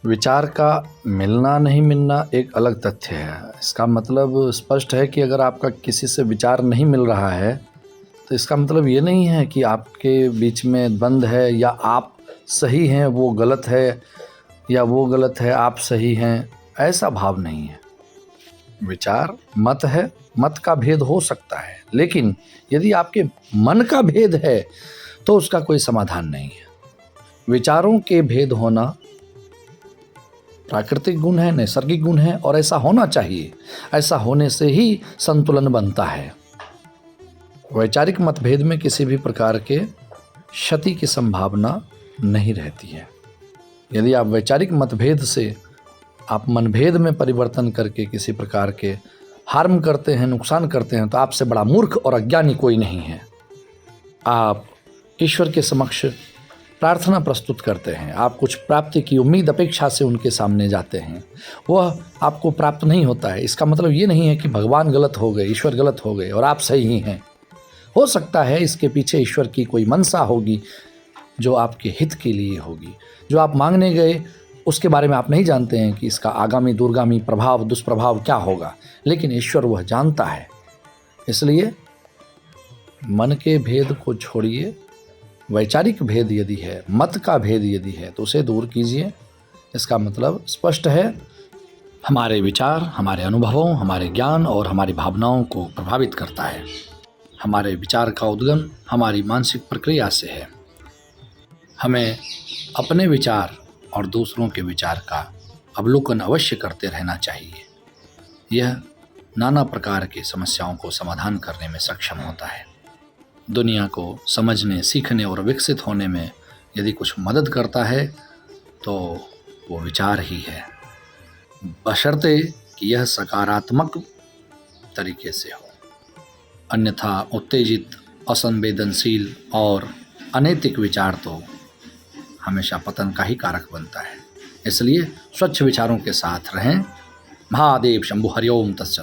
विचार का मिलना नहीं मिलना एक अलग तथ्य है। इसका मतलब स्पष्ट है कि अगर आपका किसी से विचार नहीं मिल रहा है तो इसका मतलब ये नहीं है कि आपके बीच में द्वंद्व है या आप सही हैं वो गलत है या वो गलत है आप सही हैं, ऐसा भाव नहीं है। विचार मत है, मत का भेद हो सकता है, लेकिन यदि आपके मन का भेद है तो उसका कोई समाधान नहीं है। विचारों के भेद होना प्राकृतिक गुण है, नैसर्गिक गुण है और ऐसा होना चाहिए। ऐसा होने से ही संतुलन बनता है। वैचारिक मतभेद में किसी भी प्रकार के क्षति की संभावना नहीं रहती है। यदि आप वैचारिक मतभेद से आप मनभेद में परिवर्तन करके किसी प्रकार के हार्म करते हैं, नुकसान करते हैं, तो आपसे बड़ा मूर्ख और अज्ञानी कोई नहीं है। आप ईश्वर के समक्ष प्रार्थना प्रस्तुत करते हैं, आप कुछ प्राप्ति की उम्मीद अपेक्षा से उनके सामने जाते हैं, वह आपको प्राप्त नहीं होता है। इसका मतलब ये नहीं है कि भगवान गलत हो गए, ईश्वर गलत हो गए और आप सही ही हैं। हो सकता है इसके पीछे ईश्वर की कोई मनसा होगी जो आपके हित के लिए होगी। जो आप मांगने गए उसके बारे में आप नहीं जानते हैं कि इसका आगामी दूरगामी प्रभाव दुष्प्रभाव क्या होगा, लेकिन ईश्वर वह जानता है। इसलिए मन के भेद को छोड़िए, वैचारिक भेद यदि है, मत का भेद यदि है तो उसे दूर कीजिए। इसका मतलब स्पष्ट है, हमारे विचार हमारे अनुभवों, हमारे ज्ञान और हमारी भावनाओं को प्रभावित करता है। हमारे विचार का उद्गम हमारी मानसिक प्रक्रिया से है। हमें अपने विचार और दूसरों के विचार का अवलोकन अवश्य करते रहना चाहिए। यह नाना प्रकार की समस्याओं को समाधान करने में सक्षम होता है। दुनिया को समझने, सीखने और विकसित होने में यदि कुछ मदद करता है तो वो विचार ही है, बशर्ते कि यह सकारात्मक तरीके से हो। अन्यथा उत्तेजित, असंवेदनशील और अनैतिक विचार तो हमेशा पतन का ही कारक बनता है। इसलिए स्वच्छ विचारों के साथ रहें। महादेव शंभु, हरिओम तत्सत।